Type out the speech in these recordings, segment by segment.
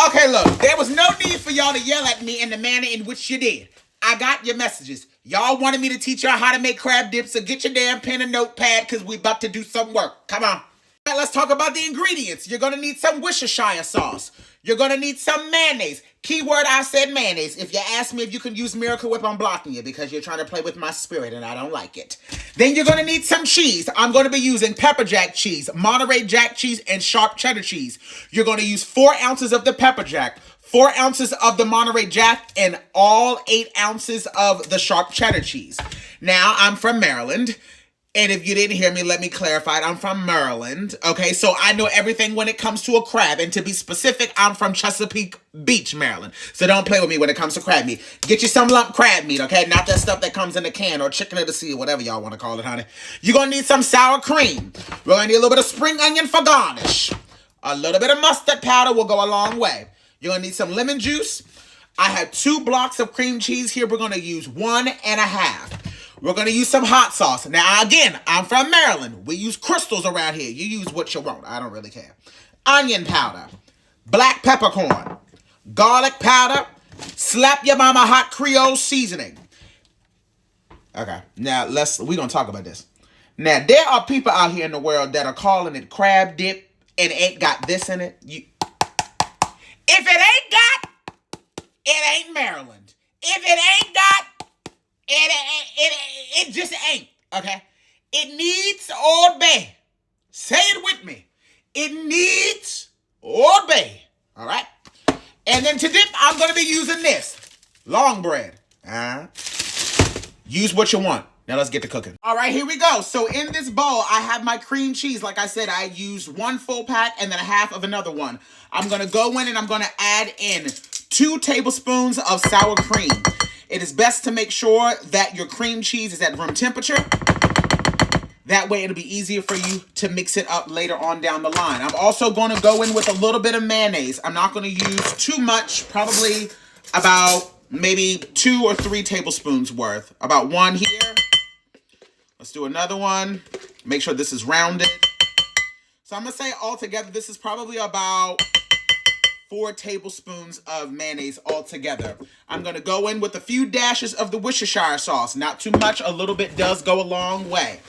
Okay, look, there was no need for y'all to yell at me in the manner in which you did. I got your messages. Y'all wanted me to teach y'all how to make crab dips, so get your damn pen and notepad because we about to do some work. Come on. All right, let's talk about the ingredients. You're going to need some Worcestershire sauce. You're going to need some mayonnaise. Keyword, I said mayonnaise. If you ask me if you can use Miracle Whip, I'm blocking you because you're trying to play with my spirit and I don't like it. Then you're going to need some cheese. I'm going to be using pepper jack cheese, Monterey Jack cheese, and sharp cheddar cheese. You're going to use 4 ounces of the pepper jack, 4 ounces of the Monterey Jack, and all 8 ounces of the sharp cheddar cheese. Now, I'm from Maryland. And if you didn't hear me, let me clarify it. I'm from Maryland, okay? So I know everything when it comes to a crab. And to be specific, I'm from Chesapeake Beach, Maryland. So don't play with me when it comes to crab meat. Get you some lump crab meat, okay? Not that stuff that comes in a can or chicken of the sea or whatever y'all want to call it, honey. You're going to need some sour cream. We're going to need a little bit of spring onion for garnish. A little bit of mustard powder will go a long way. You're going to need some lemon juice. I have 2 blocks of cream cheese here. We're going to use 1.5. We're going to use some hot sauce. Now, again, I'm from Maryland. We use crystals around here. You use what you want. I don't really care. Onion powder, black peppercorn, garlic powder, slap your mama hot Creole seasoning. Okay, now we're going to talk about this. Now, there are people out here in the world that are calling it crab dip and ain't got this in it. If it ain't got, it ain't Maryland. If it ain't got, it just ain't, okay? It needs Old Bay. Say it with me. It needs Old Bay, all right? And then to dip, I'm going to be using this. Long bread. Use what you want. Now let's get to cooking. All right, here we go. So in this bowl, I have my cream cheese. Like I said, I used 1 full pack and then a half of another one. I'm going to go in and I'm going to add in 2 tablespoons of sour cream. It is best to make sure that your cream cheese is at room temperature. That way it'll be easier for you to mix it up later on down the line. I'm also going to go in with a little bit of mayonnaise. I'm not going to use too much, probably about maybe 2 or 3 tablespoons worth. About 1 here. Let's do another one. Make sure this is rounded. So I'm going to say altogether, this is probably about 4 tablespoons of mayonnaise altogether. I'm going to go in with a few dashes of the Worcestershire sauce. Not too much. A little bit does go a long way.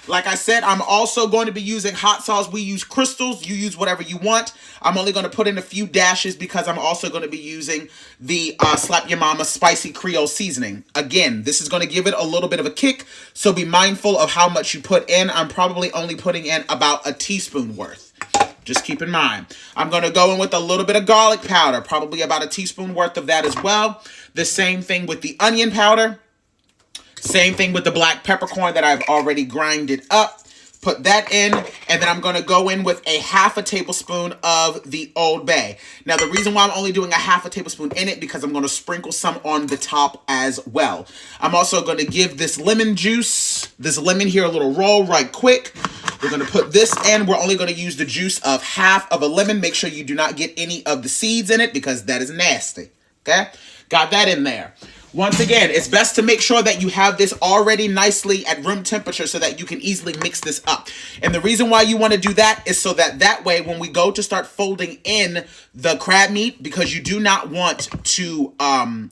Like I said, I'm also going to be using hot sauce. We use crystals. You use whatever you want. I'm only going to put in a few dashes because I'm also going to be using the Slap Your Mama Spicy Creole Seasoning. Again, this is going to give it a little bit of a kick, so be mindful of how much you put in. I'm probably only putting in about a teaspoon worth. Just keep in mind. I'm going to go in with a little bit of garlic powder, probably about a teaspoon worth of that as well. The same thing with the onion powder. Same thing with the black peppercorn that I've already grinded up. Put that in, and then I'm going to go in with a half a tablespoon of the Old Bay. Now, the reason why I'm only doing a half a tablespoon in it, because I'm going to sprinkle some on the top as well. I'm also going to give this lemon juice, this lemon here, a little roll right quick. We're going to put this in. We're only going to use the juice of half of a lemon. Make sure you do not get any of the seeds in it because that is nasty, okay? Got that in there. Once again, it's best to make sure that you have this already nicely at room temperature so that you can easily mix this up. And the reason why you want to do that is so that way when we go to start folding in the crab meat, because you do not want to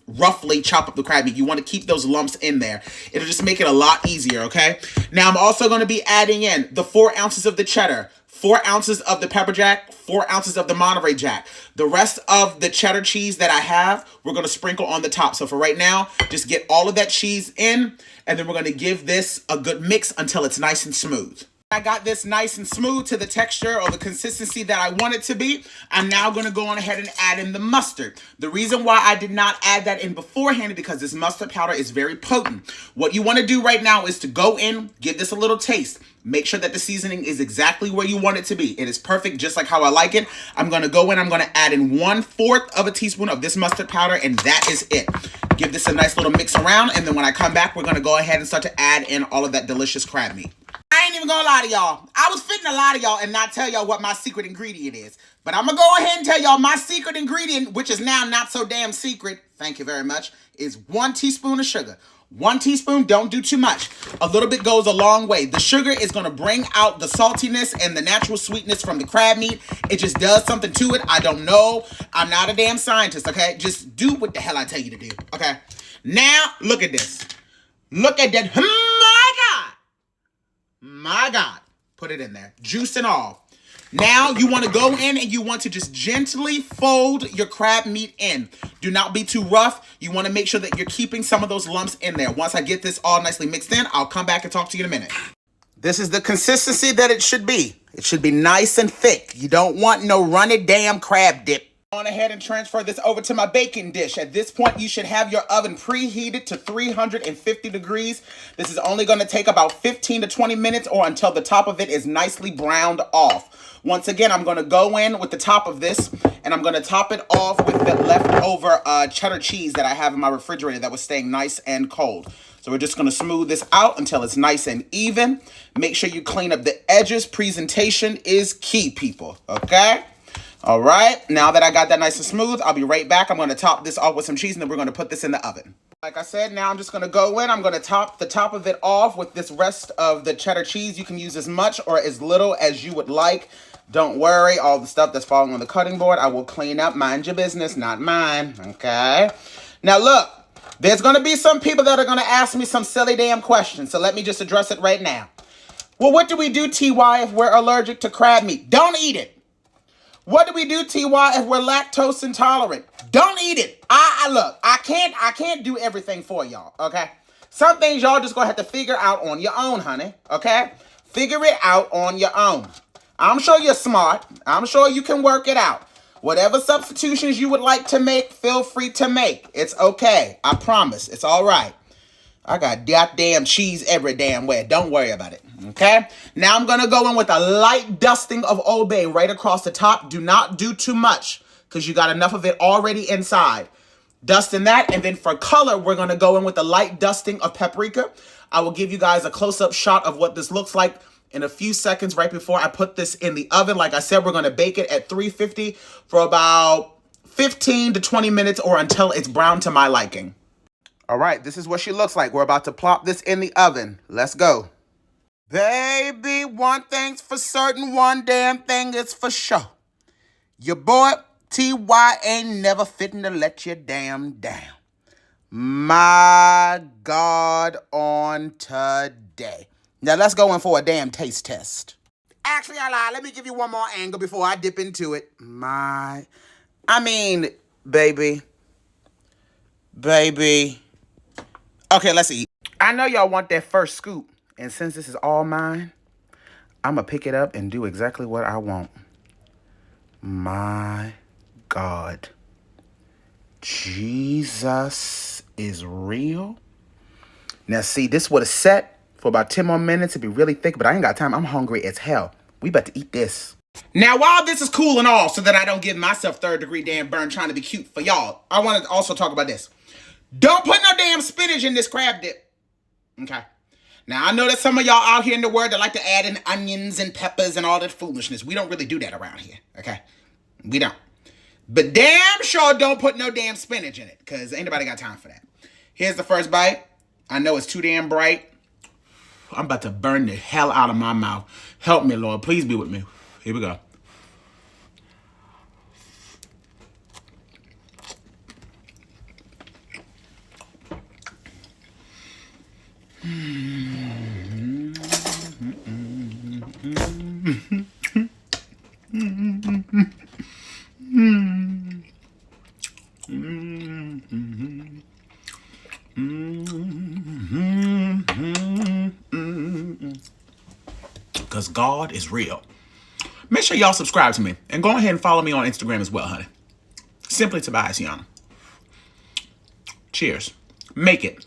roughly chop up the crab meat. You want to keep those lumps in there. It'll just make it a lot easier, okay? Now, I'm also going to be adding in the 4 ounces of the cheddar, 4 ounces of the pepper jack, 4 ounces of the Monterey Jack. The rest of the cheddar cheese that I have, we're going to sprinkle on the top. So for right now, just get all of that cheese in, and then we're going to give this a good mix until it's nice and smooth. I got this nice and smooth to the texture or the consistency that I want it to be. I'm now going to go on ahead and add in the mustard. The reason why I did not add that in beforehand is because this mustard powder is very potent. What you want to do right now is to go in, give this a little taste. Make sure that the seasoning is exactly where you want it to be. It is perfect, just like how I like it. I'm going to go in, I'm going to add in 1/4 of a teaspoon of this mustard powder, and that is it. Give this a nice little mix around, and then when I come back, we're going to go ahead and start to add in all of that delicious crab meat. I ain't even gonna lie to y'all. I was fitting to lie to y'all and not tell y'all what my secret ingredient is. But I'm gonna go ahead and tell y'all my secret ingredient, which is now not so damn secret, thank you very much, is 1 teaspoon of sugar. 1 teaspoon, don't do too much. A little bit goes a long way. The sugar is going to bring out the saltiness and the natural sweetness from the crab meat. It just does something to it. I don't know. I'm not a damn scientist, okay? Just do what the hell I tell you to do, okay? Now, look at this. Look at that. My God. My God. Put it in there. Juice and all. Now, you want to go in and you want to just gently fold your crab meat in. Do not be too rough. You want to make sure that you're keeping some of those lumps in there. Once I get this all nicely mixed in, I'll come back and talk to you in a minute. This is the consistency that it should be. It should be nice and thick. You don't want no runny damn crab dip. On ahead and transfer this over to my baking dish. At this point, you should have your oven preheated to 350 degrees. This is only going to take about 15 to 20 minutes or until the top of it is nicely browned off. Once again, I'm going to go in with the top of this and I'm going to top it off with the leftover cheddar cheese that I have in my refrigerator that was staying nice and cold. So we're just going to smooth this out until it's nice and even. Make sure you clean up the edges. Presentation is key, people. Okay? All right. Now that I got that nice and smooth, I'll be right back. I'm going to top this off with some cheese and then we're going to put this in the oven. Like I said, now I'm just going to go in. I'm going to top the top of it off with this rest of the cheddar cheese. You can use as much or as little as you would like. Don't worry, all the stuff that's falling on the cutting board, I will clean up. Mind your business, not mine, okay? Now look, there's going to be some people that are going to ask me some silly damn questions, so let me just address it right now. Well, what do we do, TY, if we're allergic to crab meat? Don't eat it. What do we do, TY, if we're lactose intolerant? Don't eat it. Look, I can't do everything for y'all, okay? Some things y'all just going to have to figure out on your own, honey, okay? Figure it out on your own. I'm sure you're smart. I'm sure you can work it out. Whatever substitutions you would like to make, feel free to make. It's okay. I promise. It's all right. I got goddamn cheese every damn way. Don't worry about it. Okay? Now I'm going to go in with a light dusting of Old Bay right across the top. Do not do too much because you got enough of it already inside. Dusting that. And then for color, we're going to go in with a light dusting of paprika. I will give you guys a close-up shot of what this looks like in a few seconds right before I put this in the oven. Like I said, we're going to bake it at 350 for about 15 to 20 minutes or until it's brown to my liking. All right, this is what she looks like. We're about to plop this in the oven. Let's go. Baby, one thing's for certain, one damn thing is for sure. Your boy, TY, ain't never fitting to let you damn down. My God, on today. Now, let's go in for a damn taste test. Actually, I lied. Let me give you one more angle before I dip into it. Baby. Okay, let's eat. I know y'all want that first scoop. And since this is all mine, I'm going to pick it up and do exactly what I want. My God. Jesus is real. Now, see, this would have set for about 10 more minutes to be really thick, but I ain't got time. I'm hungry as hell. We about to eat this. Now, while this is cool and all, so that I don't give myself third-degree damn burn trying to be cute for y'all, I want to also talk about this. Don't put no damn spinach in this crab dip. Okay? Now, I know that some of y'all out here in the world that like to add in onions and peppers and all that foolishness. We don't really do that around here, okay? We don't. But damn sure don't put no damn spinach in it, because ain't nobody got time for that. Here's the first bite. I know it's too damn bright. I'm about to burn the hell out of my mouth. Help me, Lord. Please be with me. Here we go. Because God is real. Make sure y'all subscribe to me. And go ahead and follow me on Instagram as well, honey. Simply Tobias Yana. Cheers. Make it.